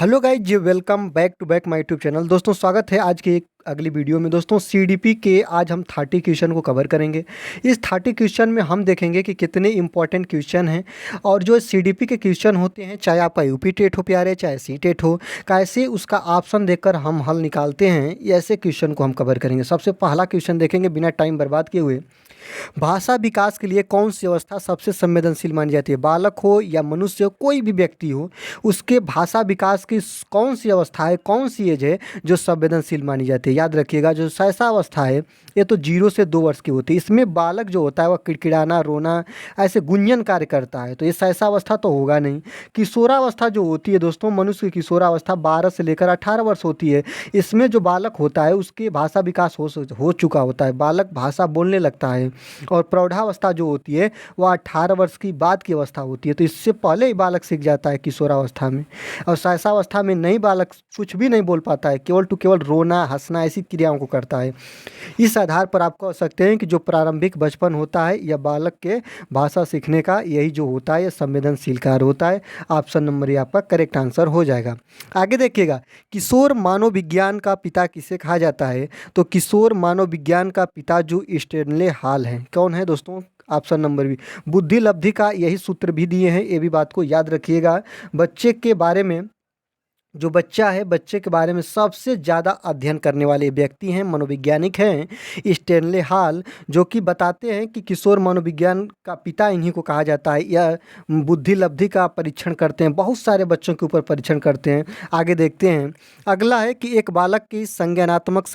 Hello guys, welcome back to back my YouTube channel. दोस्तों, स्वागत है आज की एक अगली वीडियो में। दोस्तों, सीडीपी के आज हम 30 क्वेश्चन को कवर करेंगे। इस 30 क्वेश्चन में हम देखेंगे कि कितने इंपॉर्टेंट क्वेश्चन हैं और जो सीडीपी के क्वेश्चन होते हैं, चाहे आपका यूपी टेट हो प्यारे, चाहे सी टेट हो, कैसे उसका ऑप्शन देखकर हम हल निकालते हैं, ऐसे क्वेश्चन को हम कवर करेंगे। सबसे पहला क्वेश्चन देखेंगे बिना टाइम बर्बाद किए हुए। भाषा विकास के लिए कौन सी अवस्था सबसे संवेदनशील मानी जाती है? बालक हो या मनुष्य हो, कोई भी व्यक्ति हो, उसके भाषा विकास की कौन सी अवस्था है, कौन सी एज है जो संवेदनशील मानी जाती है? याद रखिएगा, जो शैशवावस्था है ये तो 0 से 2 वर्ष की होती है। इसमें बालक जो होता है वह किड़किड़ाना, रोना, ऐसे गुंजन कार्य करता है, तो ये शैशवावस्था तो होगा नहीं। किशोरावस्था जो होती है दोस्तों, मनुष्य की किशोरावस्था 12 से लेकर 18 वर्ष होती है। इसमें जो बालक होता है उसके भाषा विकास हो चुका होता है, बालक भाषा बोलने लगता है। और प्रौढ़ावस्था जो होती है वह 18 वर्ष की बाद की अवस्था होती है, तो इससे पहले ही बालक सीख जाता है किशोरावस्था में। और शैशवावस्था में नई बालक कुछ भी नहीं बोल पाता है, केवल टू केवल रोना, हंसना, ऐसी क्रियाओं को करता है। इस आधार पर आप कह सकते हैं कि जो प्रारंभिक बचपन होता है या बालक के भाषा सीखने का, यही जो होता है, यह संवेदनशील कार्य होता है। ऑप्शन नंबर ये आपका करेक्ट आंसर हो जाएगा। आगे देखिएगा, किशोर मानव विज्ञान का पिता किसे कहा जाता है? तो किशोर मानव विज्ञान का पिता जो स्टेनले हॉल है, कौन है दोस्तों? Option number B. बुद्धि लब्धि का यही सूत्र भी दिए हैं, ये भी बात को याद रखिएगा। बच्चे के बारे में, जो बच्चा है, बच्चे के बारे में सबसे ज़्यादा अध्ययन करने वाले व्यक्ति हैं, मनोवैज्ञानिक हैं स्टेनले हॉल, जो कि बताते हैं कि किशोर मनोविज्ञान का पिता इन्हीं को कहा जाता है। यह बुद्धि लब्धि का परीक्षण करते हैं, बहुत सारे बच्चों के ऊपर परीक्षण करते हैं। आगे देखते हैं, अगला है कि एक बालक की संज्ञानात्मक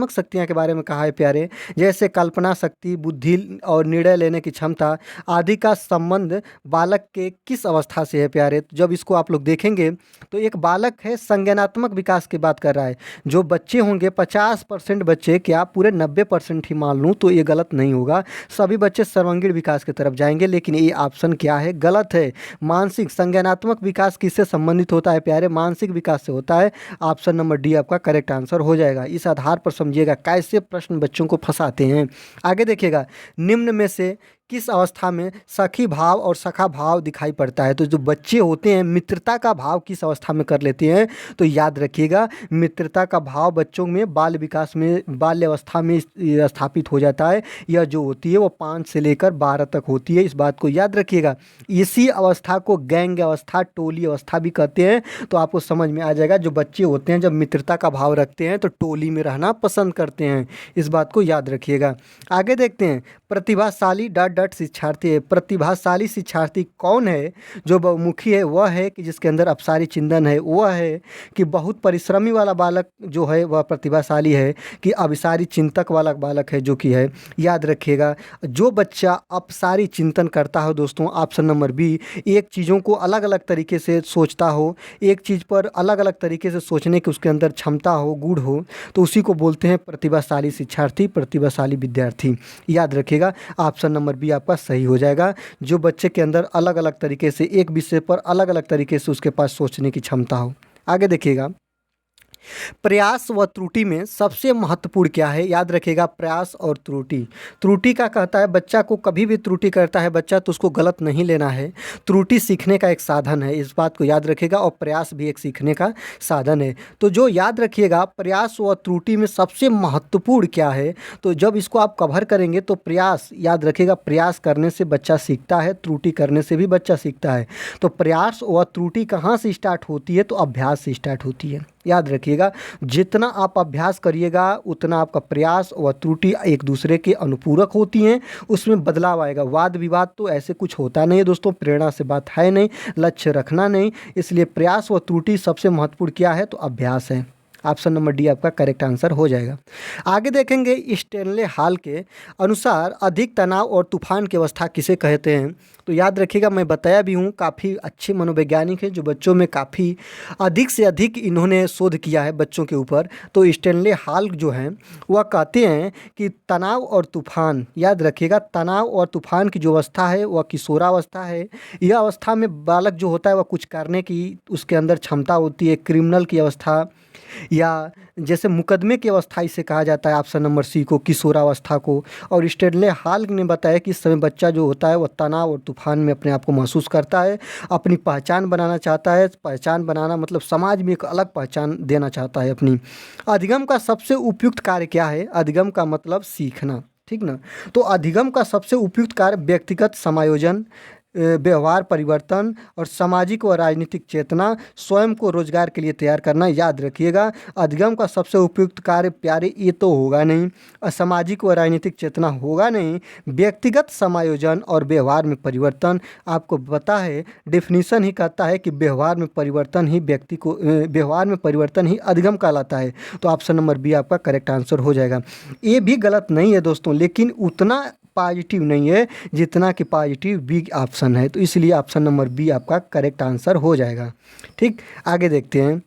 शक्तियाँ के बारे में कहा है प्यारे, जैसे कल्पना शक्ति, बुद्धि और निर्णय लेने की क्षमता आदि का संबंध बालक के किस अवस्था से है प्यारे? तो जब इसको आप लोग देखेंगे तो एक बालक है, संज्ञानात्मक विकास की बात कर रहा है। जो बच्चे होंगे 50% बच्चे, क्या पूरे 90% ही मान लूँ तो ये गलत नहीं होगा, सभी बच्चे सर्वांगीण विकास की तरफ जाएंगे, लेकिन ये ऑप्शन क्या है? गलत है। मानसिक संज्ञानात्मक विकास किससे संबंधित होता है प्यारे? मानसिक विकास से होता है। ऑप्शन नंबर डी आपका करेक्ट आंसर हो जाएगा। इस आधार पर समझिएगा कैसे प्रश्न बच्चों को फंसाते हैं। आगे देखिएगा, निम्न में से किस अवस्था में सखी भाव और सखा भाव दिखाई पड़ता है? तो जो बच्चे होते हैं मित्रता का भाव किस अवस्था में कर लेते हैं? तो याद रखिएगा, मित्रता का भाव बच्चों में बाल विकास में, बाल्य अवस्था में स्थापित हो जाता है। यह जो होती है वो 5 से लेकर 12 तक होती है, इस बात को याद रखिएगा। इसी अवस्था को गैंग अवस्था, टोली अवस्था भी कहते हैं। तो आपको समझ में आ जाएगा, जो बच्चे होते हैं जब मित्रता का भाव रखते हैं तो टोली में रहना पसंद करते हैं, इस बात को याद रखिएगा। आगे देखते हैं, प्रतिभाशाली डॉट डॉट शिक्षार्थी है। प्रतिभाशाली शिक्षार्थी कौन है? जो बहुमुखी है वह है कि जिसके अंदर अपसारी चिंतन है, वह है कि बहुत परिश्रमी वाला बालक जो है वह प्रतिभाशाली है, कि अभिसारी चिंतक वाला बालक है जो कि है। याद रखिएगा, जो बच्चा अपसारी चिंतन करता हो दोस्तों, ऑप्शन नंबर बी, एक चीज़ों को अलग अलग तरीके से सोचता हो, एक चीज़ पर अलग अलग तरीके से सोचने की उसके अंदर क्षमता हो, गुण हो, तो उसी को बोलते हैं प्रतिभाशाली शिक्षार्थी, प्रतिभाशाली विद्यार्थी। याद रखिएगा, ऑप्शन नंबर बी आपका सही हो जाएगा। जो बच्चे के अंदर अलग अलग तरीके से एक विषय पर अलग अलग तरीके से उसके पास सोचने की क्षमता हो। आगे देखिएगा, प्रयास व त्रुटि में सबसे महत्वपूर्ण क्या है? याद रखिएगा, प्रयास और त्रुटि। त्रुटि का कहता है बच्चा को कभी भी त्रुटि करता है बच्चा तो उसको गलत नहीं लेना है। त्रुटि सीखने का एक साधन है, इस बात को याद रखिएगा, और प्रयास भी एक सीखने का साधन है। तो जो याद रखिएगा, प्रयास व त्रुटि में सबसे महत्वपूर्ण क्या है? तो जब इसको आप कवर करेंगे तो प्रयास, याद रखिएगा, प्रयास करने से बच्चा सीखता है, त्रुटि करने से भी बच्चा सीखता है। तो प्रयास व त्रुटि कहाँ से स्टार्ट होती है? तो अभ्यास से स्टार्ट होती है। याद रखिएगा, जितना आप अभ्यास करिएगा उतना आपका प्रयास व त्रुटि एक दूसरे के अनुपूरक होती हैं, उसमें बदलाव आएगा। वाद विवाद तो ऐसे कुछ होता नहीं है दोस्तों, प्रेरणा से बात है नहीं, लक्ष्य रखना नहीं, इसलिए प्रयास व त्रुटि सबसे महत्वपूर्ण क्या है? तो अभ्यास है। ऑप्शन नंबर डी आपका करेक्ट आंसर हो जाएगा। आगे देखेंगे, स्टेनले हॉल के अनुसार अधिक तनाव और तूफान की अवस्था किसे कहते हैं? तो याद रखिएगा, मैं बताया भी हूँ, काफ़ी अच्छे मनोवैज्ञानिक हैं जो बच्चों में काफ़ी अधिक से अधिक इन्होंने शोध किया है बच्चों के ऊपर। तो स्टेनले हॉल जो हैं वह कहते हैं कि तनाव और तूफान, याद रखिएगा, तनाव और तूफान की जो अवस्था है वह किशोरावस्था है। यह अवस्था में बालक जो होता है वह कुछ करने की उसके अंदर क्षमता होती है। क्रिमिनल की अवस्था, या जैसे मुकदमे की अवस्था इसे कहा जाता है ऑप्शन नंबर सी को, किशोरावस्था को। और स्टेनले हॉल ने बताया कि इस समय बच्चा जो होता है वो तनाव और तूफान में अपने आप को महसूस करता है, अपनी पहचान बनाना चाहता है। पहचान बनाना मतलब समाज में एक अलग पहचान देना चाहता है अपनी। अधिगम का सबसे उपयुक्त कार्य क्या है? अधिगम का मतलब सीखना, ठीक ना। तो अधिगम का सबसे उपयुक्त कार्य व्यक्तिगत समायोजन, व्यवहार परिवर्तन और सामाजिक व राजनीतिक चेतना, स्वयं को रोजगार के लिए तैयार करना। याद रखिएगा, अधिगम का सबसे उपयुक्त कार्य प्यारे ये तो होगा नहीं, सामाजिक व राजनीतिक चेतना होगा नहीं, व्यक्तिगत समायोजन और व्यवहार में परिवर्तन। आपको पता है डेफिनेशन ही कहता है कि व्यवहार में परिवर्तन ही व्यक्ति को व्यवहार में परिवर्तन ही अधिगम कहलाता है। तो ऑप्शन नंबर बी आपका करेक्ट आंसर हो जाएगा। ये भी गलत नहीं है दोस्तों, लेकिन उतना पॉजिटिव नहीं है जितना कि पॉजिटिव बी ऑप्शन है। तो इसलिए ऑप्शन नंबर बी आपका करेक्ट आंसर हो जाएगा। ठीक, आगे देखते हैं।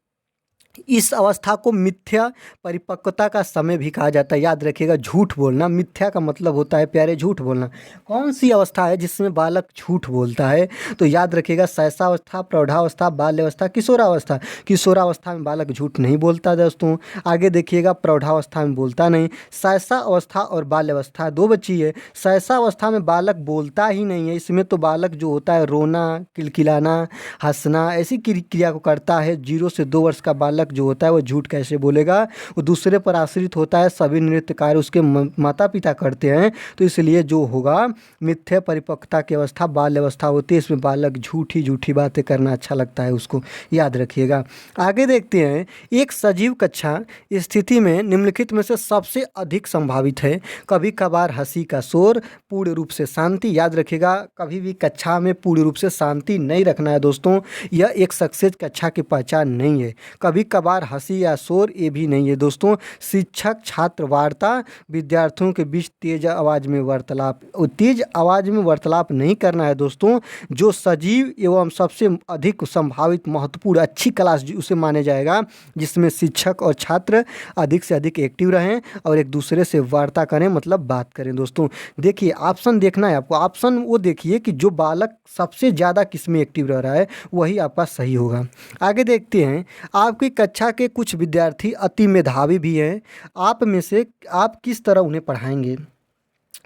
इस अवस्था को मिथ्या परिपक्वता का समय भी कहा जाता है। याद रखिएगा, झूठ बोलना, मिथ्या का मतलब होता है प्यारे झूठ बोलना। कौन सी अवस्था है जिसमें बालक झूठ बोलता है? तो याद रखिएगा, शैशवावस्था, प्रौढ़ावस्था, बाल्यावस्था, किशोरावस्था। किशोरावस्था में बालक झूठ नहीं बोलता दोस्तों। आगे देखिएगा, प्रौढ़ावस्था में बोलता नहीं। शैशवावस्था और बाल्यावस्था दो बची है। शैशवावस्था में बालक बोलता ही नहीं है, इसमें तो बालक जो होता है रोना, किलकिलाना, हंसना, ऐसी क्रिया को करता है। 0 से 2 वर्ष का बालक जो होता है वो झूठ कैसे बोलेगा? वो दूसरे पर आश्रित होता है, सभी नृत्य कार्य उसके माता पिता करते हैं। तो इसलिए जो होगा मिथ्या परिपक्वता की अवस्था बाल्य अवस्था होती है, इसमें बालक झूठी झूठी बातें करना अच्छा लगता है उसको। याद रखिएगा। आगे देखते हैं, एक सजीव कक्षा स्थिति में निम्नलिखित में से सबसे अधिक संभावित है। कभी कभार हंसी का शोर, पूर्ण रूप से शांति। याद रखिएगा, कभी भी कक्षा में पूर्ण रूप से शांति नहीं रखना है दोस्तों, यह एक सक्सेस कक्षा की पहचान नहीं है। कभी कभार हंसी या शोर, ये भी नहीं है दोस्तों। शिक्षक छात्र वार्ता, विद्यार्थियों के बीच तेज आवाज़ में वार्तालाप। तेज आवाज़ में वार्तालाप नहीं करना है दोस्तों। जो सजीव एवं सबसे अधिक संभावित महत्वपूर्ण अच्छी क्लास उसे माने जाएगा जिसमें शिक्षक और छात्र अधिक से अधिक एक्टिव रहें और एक दूसरे से वार्ता करें, मतलब बात करें दोस्तों। देखिए, ऑप्शन देखना है आपको। ऑप्शन वो देखिए कि जो बालक सबसे ज़्यादा किस में एक्टिव रह रहा है वही आपका सही होगा। आगे देखते हैं, आपकी कक्षा के कुछ विद्यार्थी अति मेधावी भी हैं। आप में से आप किस तरह उन्हें पढ़ाएंगे?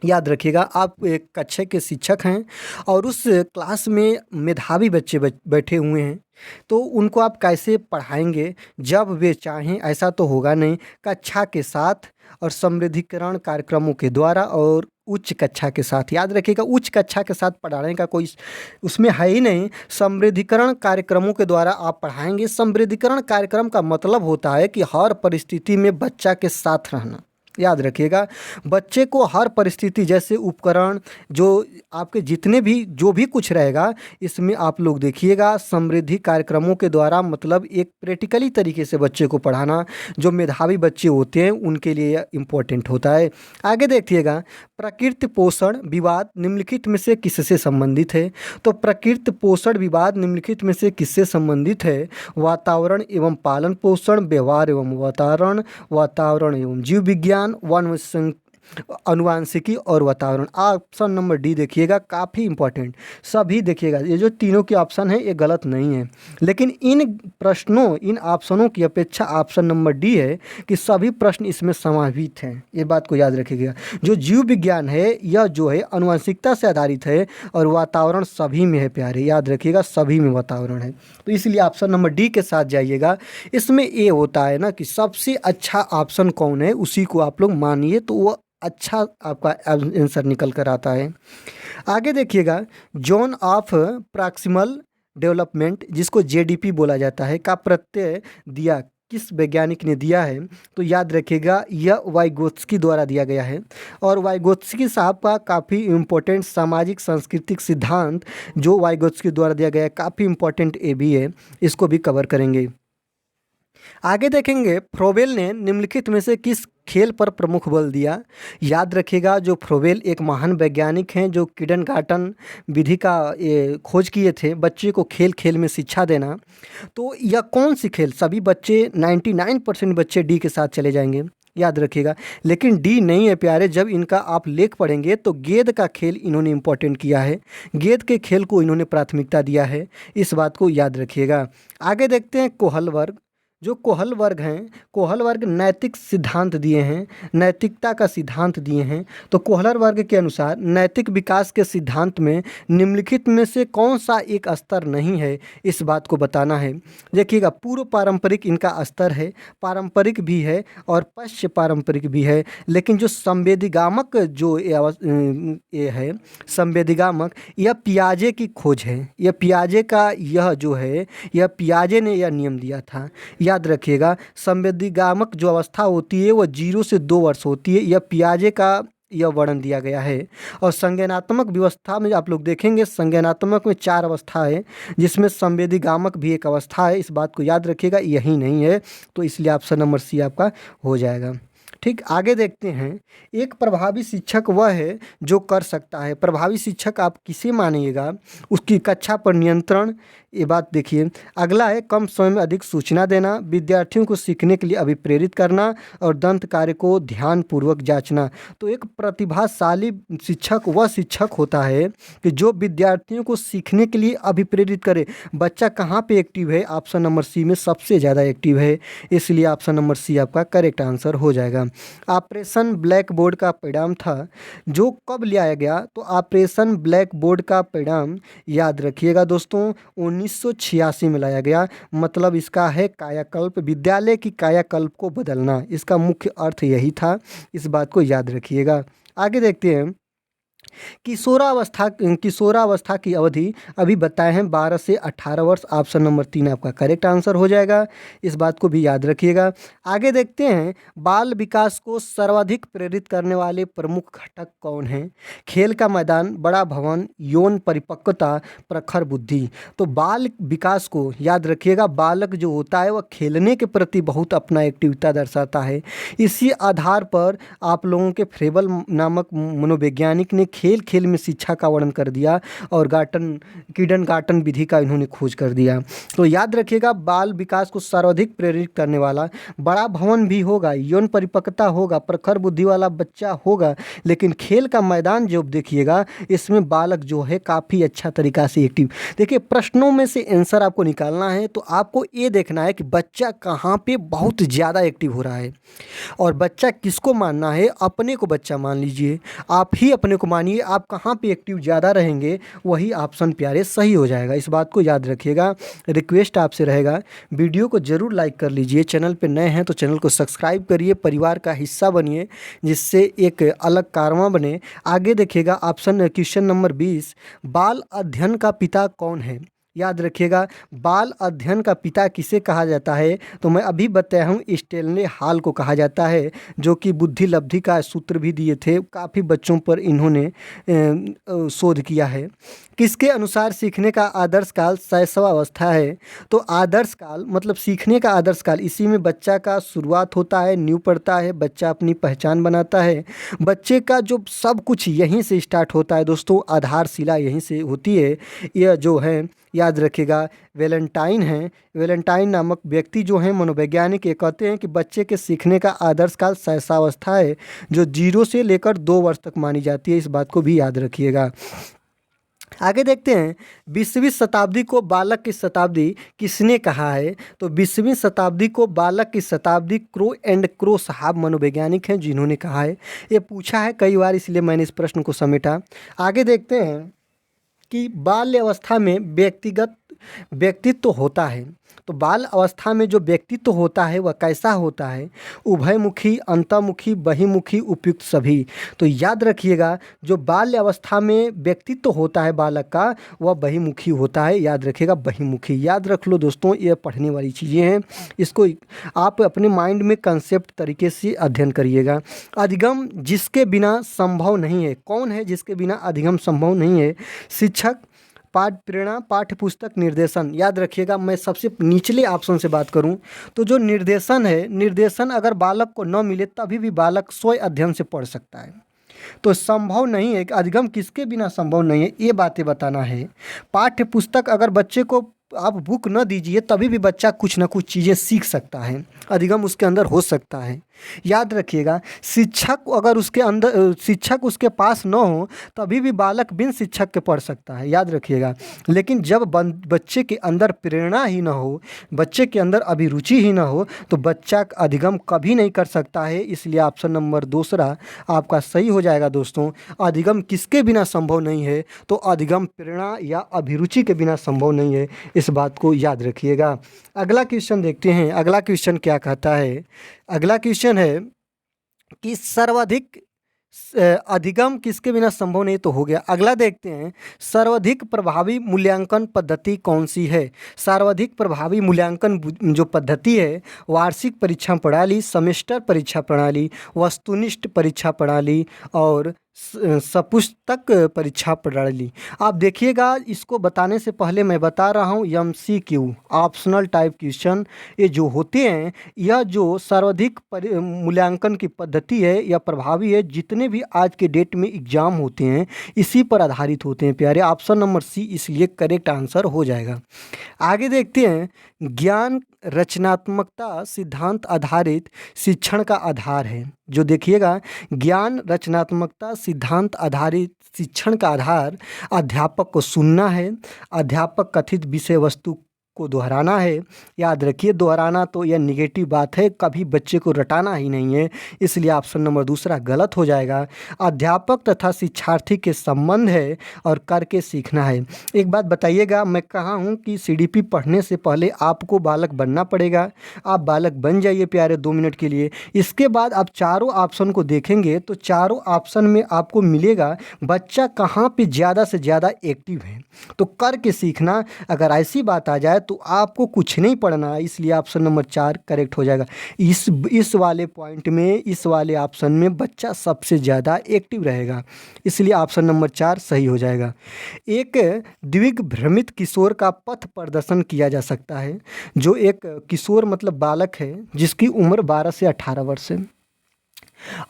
याद रखिएगा, आप एक कक्षा के शिक्षक हैं और उस क्लास में मेधावी बच्चे बैठे हुए हैं, तो उनको आप कैसे पढ़ाएंगे जब वे चाहें? ऐसा तो होगा नहीं। कक्षा के साथ और समृद्धिकरण कार्यक्रमों के द्वारा और उच्च कक्षा के साथ। याद रखिएगा, उच्च कक्षा के साथ पढ़ाने का कोई उसमें है ही नहीं। समृद्धिकरण कार्यक्रमों के द्वारा आप पढ़ाएंगे। समृद्धिकरण कार्यक्रम का मतलब होता है कि हर परिस्थिति में बच्चा के साथ रहना। याद रखिएगा, बच्चे को हर परिस्थिति, जैसे उपकरण जो आपके जितने भी जो भी कुछ रहेगा, इसमें आप लोग देखिएगा समृद्धि कार्यक्रमों के द्वारा मतलब एक प्रैक्टिकली तरीके से बच्चे को पढ़ाना। जो मेधावी बच्चे होते हैं उनके लिए इम्पोर्टेंट होता है। आगे देखिएगा, प्रकृति पोषण विवाद निम्नलिखित में से किससे संबंधित है? तो प्रकृति पोषण विवाद निम्नलिखित में से किससे संबंधित है? वातावरण एवं पालन पोषण, व्यवहार एवं वातावरण, वातावरण एवं जीव विज्ञान, अनुवांशिकी और वातावरण। ऑप्शन नंबर डी देखिएगा, काफ़ी इंपॉर्टेंट। सभी देखिएगा, ये जो तीनों के ऑप्शन है ये गलत नहीं है, लेकिन इन प्रश्नों इन ऑप्शनों की अपेक्षा ऑप्शन नंबर डी है कि सभी प्रश्न इसमें समाहित हैं। ये बात को याद रखिएगा। जो जीव विज्ञान है यह जो है अनुवांशिकता से आधारित है और वातावरण सभी में है प्यारे। याद रखिएगा, सभी में वातावरण है। तो इसलिए ऑप्शन नंबर डी के साथ जाइएगा। इसमें ये होता है ना कि सबसे अच्छा ऑप्शन कौन है उसी को आप लोग मानिए, तो वो अच्छा आपका आंसर निकल कर आता है। आगे देखिएगा, जोन ऑफ प्रॉक्सिमल डेवलपमेंट जिसको जेडीपी बोला जाता है का प्रत्यय दिया किस वैज्ञानिक ने दिया है? तो याद रखिएगा, यह वाइगोत्स्की द्वारा दिया गया है। और वाइगोत्स्की साहब का काफ़ी इम्पोर्टेंट सामाजिक सांस्कृतिक सिद्धांत जो वाइगोत्स्की द्वारा दिया गया है, काफ़ी इम्पोर्टेंट ये भी है, इसको भी कवर करेंगे। आगे देखेंगे, फ्रोबेल ने निम्नलिखित में से किस खेल पर प्रमुख बल दिया? याद रखिएगा, जो फ्रोबेल एक महान वैज्ञानिक हैं जो किंडरगार्टन विधि का खोज किए थे, बच्चे को खेल खेल में शिक्षा देना। तो यह कौन सी खेल? सभी बच्चे 99% बच्चे डी के साथ चले जाएंगे, याद रखिएगा, लेकिन डी नहीं है प्यारे। जब इनका आप लेख पढ़ेंगे तो गेंद का खेल इन्होंने इम्पोर्टेंट किया है, गेंद के खेल को इन्होंने प्राथमिकता दिया है, इस बात को याद रखिएगा। आगे देखते हैं, कोहलबर्ग जो कोहल वर्ग हैं, कोहल वर्ग नैतिक सिद्धांत दिए हैं, नैतिकता का सिद्धांत दिए हैं। तो कोहलर वर्ग के अनुसार नैतिक विकास के सिद्धांत में निम्नलिखित में से कौन सा एक स्तर नहीं है, इस बात को बताना है। देखिएगा, पूर्व पारंपरिक इनका स्तर है, पारंपरिक भी है और पश्च पारंपरिक भी है। लेकिन जो संवेदीगामक जो ये है, संवेदीगामक, यह पियाजे की खोज है। यह पियाजे का यह जो है, यह पियाजे ने यह नियम दिया था। याद रखिएगा, संवेदीगामक जो अवस्था होती है वह 0 से 2 वर्ष होती है। यह पियाजे का यह वर्णन दिया गया है। और संज्ञानात्मक व्यवस्था में आप लोग देखेंगे, संज्ञानात्मक में 4 अवस्था है, जिसमें संवेदीगामक भी एक अवस्था है। इस बात को याद रखिएगा, यही नहीं है, तो इसलिए ऑप्शन नंबर सी आपका हो जाएगा। ठीक, आगे देखते हैं। एक प्रभावी शिक्षक वह है जो कर सकता है। प्रभावी शिक्षक आप किसे मानिएगा? उसकी कक्षा पर नियंत्रण, ये बात देखिए। अगला है कम समय में अधिक सूचना देना, विद्यार्थियों को सीखने के लिए अभिप्रेरित करना और दंत कार्य को ध्यानपूर्वक जांचना। तो एक प्रतिभाशाली शिक्षक वह शिक्षक होता है कि जो विद्यार्थियों को सीखने के लिए अभिप्रेरित करे। बच्चा कहाँ पे एक्टिव है? ऑप्शन नंबर सी में सबसे ज़्यादा एक्टिव है, इसलिए ऑप्शन नंबर सी आपका करेक्ट आंसर हो जाएगा। ऑपरेशन ब्लैक बोर्ड का परिणाम था, जो कब लाया गया? तो ऑपरेशन ब्लैक बोर्ड का परिणाम याद रखिएगा दोस्तों, 1986 में लाया गया। मतलब इसका है कायाकल्प, विद्यालय की कायाकल्प को बदलना, इसका मुख्य अर्थ यही था। इस बात को याद रखिएगा। आगे देखते हैं। किशोरावस्था की अवधि अभी बताए हैं 12 से 18 वर्ष। ऑप्शन नंबर 3 आपका करेक्ट आंसर हो जाएगा, इस बात को भी याद रखिएगा। आगे देखते हैं, बाल विकास को सर्वाधिक प्रेरित करने वाले प्रमुख घटक कौन हैं? खेल का मैदान, बड़ा भवन, यौन परिपक्वता, प्रखर बुद्धि। तो बाल विकास को याद रखिएगा, बालक जो होता है वह खेलने के प्रति बहुत अपना एक्टिविटी दर्शाता है। इसी आधार पर आप लोगों के फ्रेबल नामक मनोवैज्ञानिक ने खेल खेल में शिक्षा का वर्णन कर दिया और किंडरगार्टन विधि का इन्होंने खोज कर दिया। तो याद रखिएगा, बाल विकास को सर्वाधिक प्रेरित करने वाला बड़ा भवन भी होगा, यौन परिपक्वता होगा, प्रखर बुद्धि वाला बच्चा होगा, लेकिन खेल का मैदान जो देखिएगा, इसमें बालक जो है काफ़ी अच्छा तरीका से एक्टिव। देखिए, प्रश्नों में से आंसर आपको निकालना है, तो आपको ये देखना है कि बच्चा कहाँ पे बहुत ज़्यादा एक्टिव हो रहा है। और बच्चा किसको मानना है? अपने को बच्चा मान लीजिए, आप ही अपने को मानिए। आप कहाँ पे एक्टिव ज़्यादा रहेंगे, वही ऑप्शन प्यारे सही हो जाएगा। इस बात को याद रखिएगा। रिक्वेस्ट आपसे रहेगा, वीडियो को ज़रूर लाइक कर लीजिए। चैनल पे नए हैं तो चैनल को सब्सक्राइब करिए, परिवार का हिस्सा बनिए, जिससे एक अलग कारवां बने। आगे देखिएगा, क्वेश्चन नंबर 20, बाल अध्ययन का पिता कौन है? याद रखिएगा, बाल अध्ययन का पिता किसे कहा जाता है? तो मैं अभी बताया हूँ, स्टेनले हॉल को कहा जाता है, जो कि बुद्धि लब्धि का सूत्र भी दिए थे। काफ़ी बच्चों पर इन्होंने शोध किया है। किसके अनुसार सीखने का आदर्श काल शैशवावस्था है? तो आदर्श काल मतलब सीखने का आदर्श काल, इसी में बच्चा का शुरुआत होता है, नींव पड़ता है, बच्चा अपनी पहचान बनाता है। बच्चे का जो सब कुछ यहीं से स्टार्ट होता है दोस्तों, आधारशिला यहीं से होती है। यह जो है याद रखिएगा, वैलेंटाइन है। वैलेंटाइन नामक व्यक्ति जो हैं मनोवैज्ञानिक, ये कहते हैं कि बच्चे के सीखने का आदर्श काल शैशवावस्था है, जो 0 से लेकर 2 वर्ष तक मानी जाती है। इस बात को भी याद रखिएगा। आगे देखते हैं, 20वीं शताब्दी को बालक की शताब्दी किसने कहा है? तो 20वीं शताब्दी को बालक की शताब्दी क्रो एंड क्रो साहब मनोवैज्ञानिक हैं जिन्होंने कहा है। ये पूछा है कई बार, इसलिए मैंने इस प्रश्न को समेटा। आगे देखते हैं कि बाल्य अवस्था में व्यक्तित्व होता है। तो बाल अवस्था में जो व्यक्तित्व होता है वह कैसा होता है? उभयमुखी, अंतर्मुखी, बहिमुखी, उपयुक्त सभी। तो याद रखिएगा, जो बाल्य अवस्था में व्यक्तित्व होता है बालक का, वह बहिमुखी होता है। याद रखिएगा, बहिमुखी याद रख लो दोस्तों, ये पढ़ने वाली चीज़ें हैं, इसको आप अपने माइंड में कंसेप्ट तरीके से अध्ययन करिएगा। अधिगम जिसके बिना संभव नहीं है, कौन है जिसके बिना अधिगम संभव नहीं है? शिक्षक, प्रेरणा, पाठ्य पुस्तक, निर्देशन। याद रखिएगा, मैं सबसे निचले ऑप्शन से बात करूं तो जो निर्देशन है, निर्देशन अगर बालक को न मिले तभी भी बालक स्वयं अध्ययन से पढ़ सकता है। तो संभव नहीं है कि अधिगम किसके बिना संभव नहीं है, ये बातें बताना है। पाठ्य पुस्तक अगर बच्चे को आप बुक न दीजिए तभी भी बच्चा कुछ ना कुछ चीज़ें सीख सकता है, अधिगम उसके अंदर हो सकता है। याद रखिएगा, शिक्षक अगर उसके अंदर शिक्षक उसके पास न हो तभी भी बालक बिन शिक्षक के पढ़ सकता है, याद रखिएगा। लेकिन जब बच्चे के अंदर प्रेरणा ही ना हो, बच्चे के अंदर अभिरुचि ही ना हो, तो बच्चा अधिगम कभी नहीं कर सकता है। इसलिए ऑप्शन नंबर दूसरा आपका सही हो जाएगा दोस्तों। अधिगम किसके बिना संभव नहीं है, तो अधिगम प्रेरणा या अभिरुचि के बिना संभव नहीं है। इस बात को याद रखिएगा। अगला क्वेश्चन देखते हैं, अगला क्वेश्चन क्या कहता है। अगला क्वेश्चन है कि सर्वाधिक अधिगम किसके बिना संभव नहीं, तो हो गया। अगला देखते हैं, सर्वाधिक प्रभावी मूल्यांकन पद्धति कौन सी है। सर्वाधिक प्रभावी मूल्यांकन जो पद्धति है, वार्षिक परीक्षा प्रणाली, सेमेस्टर परीक्षा प्रणाली, वस्तुनिष्ठ परीक्षा प्रणाली और सपुस्तक परीक्षा प्रणाली। आप देखिएगा, इसको बताने से पहले मैं बता रहा हूँ, MCQ ऑप्शनल टाइप क्वेश्चन ये जो होते हैं, यह जो सर्वाधिक मूल्यांकन की पद्धति है या प्रभावी है, जितने भी आज के डेट में एग्जाम होते हैं इसी पर आधारित होते हैं प्यारे। ऑप्शन नंबर सी इसलिए करेक्ट आंसर हो जाएगा। आगे देखते हैं, ज्ञान रचनात्मकता सिद्धांत आधारित शिक्षण का आधार है। जो देखिएगा, ज्ञान रचनात्मकता सिद्धांत आधारित शिक्षण का आधार अध्यापक को सुनना है, अध्यापक कथित विषय वस्तु को दोहराना है। याद रखिए, दोहराना तो यह निगेटिव बात है, कभी बच्चे को रटाना ही नहीं है, इसलिए ऑप्शन नंबर दूसरा गलत हो जाएगा। अध्यापक तथा शिक्षार्थी के संबंध है और करके सीखना है। एक बात बताइएगा, मैं कहा हूँ कि CDP पढ़ने से पहले आपको बालक बनना पड़ेगा। आप बालक बन जाइए प्यारे 2 मिनट के लिए। इसके बाद आप चारों ऑप्शन को देखेंगे तो चारों ऑप्शन में आपको मिलेगा बच्चा कहाँ पे ज़्यादा से ज़्यादा एक्टिव है। तो करके सीखना, अगर ऐसी बात आ जाए तो आपको कुछ नहीं पढ़ना, इसलिए ऑप्शन नंबर 4 करेक्ट हो जाएगा। इस वाले पॉइंट में, इस वाले ऑप्शन में बच्चा सबसे ज़्यादा एक्टिव रहेगा, इसलिए ऑप्शन नंबर 4 सही हो जाएगा। एक द्विग भ्रमित किशोर का पथ प्रदर्शन किया जा सकता है। जो एक किशोर मतलब बालक है जिसकी उम्र 12 से 18 वर्ष है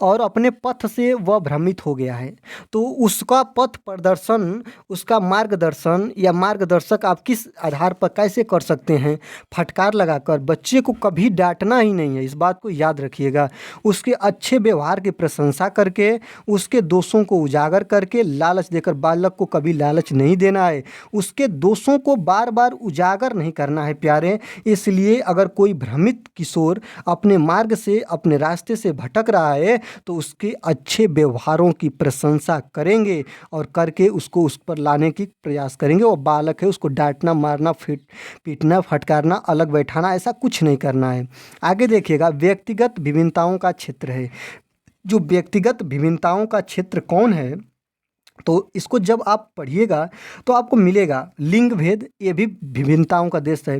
और अपने पथ से वह भ्रमित हो गया है, तो उसका पथ प्रदर्शन, उसका मार्गदर्शन या मार्गदर्शक आप किस आधार पर कैसे कर सकते हैं। फटकार लगाकर। बच्चे को कभी डांटना ही नहीं है, इस बात को याद रखिएगा। उसके अच्छे व्यवहार की प्रशंसा करके, उसके दोषों को उजागर करके, लालच देकर, बालक को कभी लालच नहीं देना है, उसके दोषों को बार बार उजागर नहीं करना है प्यारे। इसलिए अगर कोई भ्रमित किशोर अपने मार्ग से, अपने रास्ते से भटक रहा है तो उसके अच्छे व्यवहारों की प्रशंसा करेंगे और करके उसको उस पर लाने की प्रयास करेंगे। वो बालक है, उसको डांटना, मारना, पीटना, फटकारना, अलग बैठाना, ऐसा कुछ नहीं करना है। आगे देखिएगा, व्यक्तिगत विभिन्नताओं का क्षेत्र है। जो व्यक्तिगत विभिन्नताओं का क्षेत्र कौन है, तो इसको जब आप पढ़िएगा तो आपको मिलेगा लिंग भेद, ये भी विभिन्नताओं का देश है,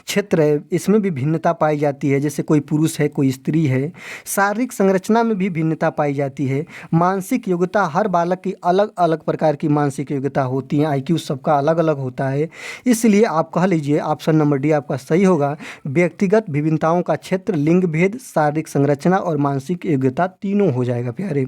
क्षेत्र है, इसमें भी भिन्नता पाई जाती है। जैसे कोई पुरुष है, कोई स्त्री है। शारीरिक संरचना में भी भिन्नता पाई जाती है। मानसिक योग्यता, हर बालक की अलग अलग प्रकार की मानसिक योग्यता होती है, IQ सबका अलग अलग होता है। इसलिए आप कह लीजिए ऑप्शन नंबर डी आपका सही होगा। व्यक्तिगत विभिन्नताओं का क्षेत्र लिंग भेद, शारीरिक संरचना और मानसिक योग्यता तीनों हो जाएगा प्यारे।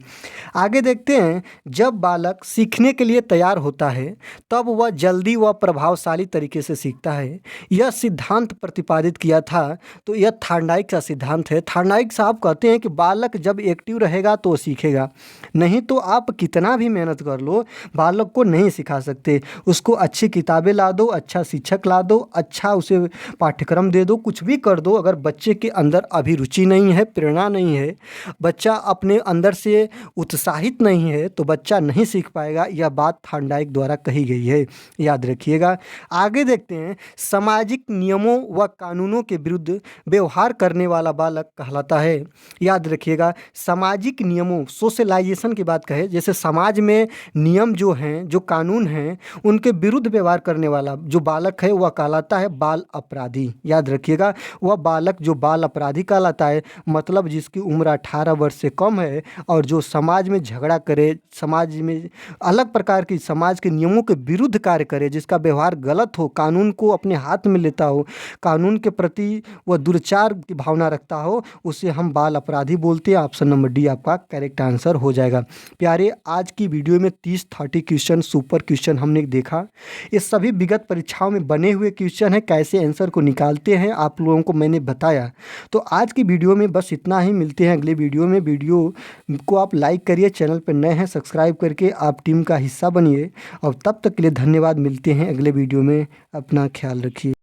आगे देखते हैं, जब बालक सीखने के लिए तैयार होता है तब वह जल्दी व प्रभावशाली तरीके से सीखता है। यह सिद्धांत प्रतिपादित किया था, तो यह थार्नडाइक का सिद्धांत है। थार्नडाइक साहब कहते हैं कि बालक जब एक्टिव रहेगा तो सीखेगा, नहीं तो आप कितना भी मेहनत कर लो बालक को नहीं सिखा सकते। उसको अच्छी किताबें ला दो, अच्छा शिक्षक ला दो, अच्छा उसे पाठ्यक्रम दे दो, कुछ भी कर दो, अगर बच्चे के अंदर अभिरुचि नहीं है, प्रेरणा नहीं है, बच्चा अपने अंदर से उत्साहित नहीं है, तो बच्चा नहीं सीख पाएगा। यह बात थार्नडाइक द्वारा कही गई है, याद रखिएगा। आगे देखते हैं, सामाजिक नियमों व कानूनों के विरुद्ध व्यवहार करने वाला बालक कहलाता है। याद रखिएगा, सामाजिक नियमों, सोशलाइजेशन की बात कहे, जैसे समाज में नियम जो हैं, जो कानून हैं, उनके विरुद्ध व्यवहार करने वाला जो बालक है वह कहलाता है बाल अपराधी। याद रखिएगा, वह बालक जो बाल अपराधी कहलाता है, मतलब जिसकी उम्र 18 वर्ष से कम है और जो समाज में झगड़ा करे, समाज में में अलग प्रकार की समाज के नियमों के विरुद्ध कार्य करे, जिसका व्यवहार गलत हो, कानून को अपने हाथ में लेता हो, कानून के प्रति वह दुर्चार की भावना रखता हो, उसे हम बाल अपराधी बोलते हैं। ऑप्शन नंबर डी आपका करेक्ट आंसर हो जाएगा। प्यारे, आज की वीडियो में 30-30 क्वेश्चन सुपर क्वेश्चन हमने देखा। ये सभी विगत परीक्षाओं में बने हुए क्वेश्चन हैं, कैसे आंसर को निकालते हैं आप लोगों को मैंने बताया। तो आज की वीडियो में बस इतना ही, मिलते हैं अगले वीडियो में। वीडियो को आप लाइक करिए, चैनल पर नए हैं सब्सक्राइब करके आप टीम का हिस्सा बनिए, और तब तक के लिए धन्यवाद। मिलते हैं अगले वीडियो में, अपना ख्याल रखिए।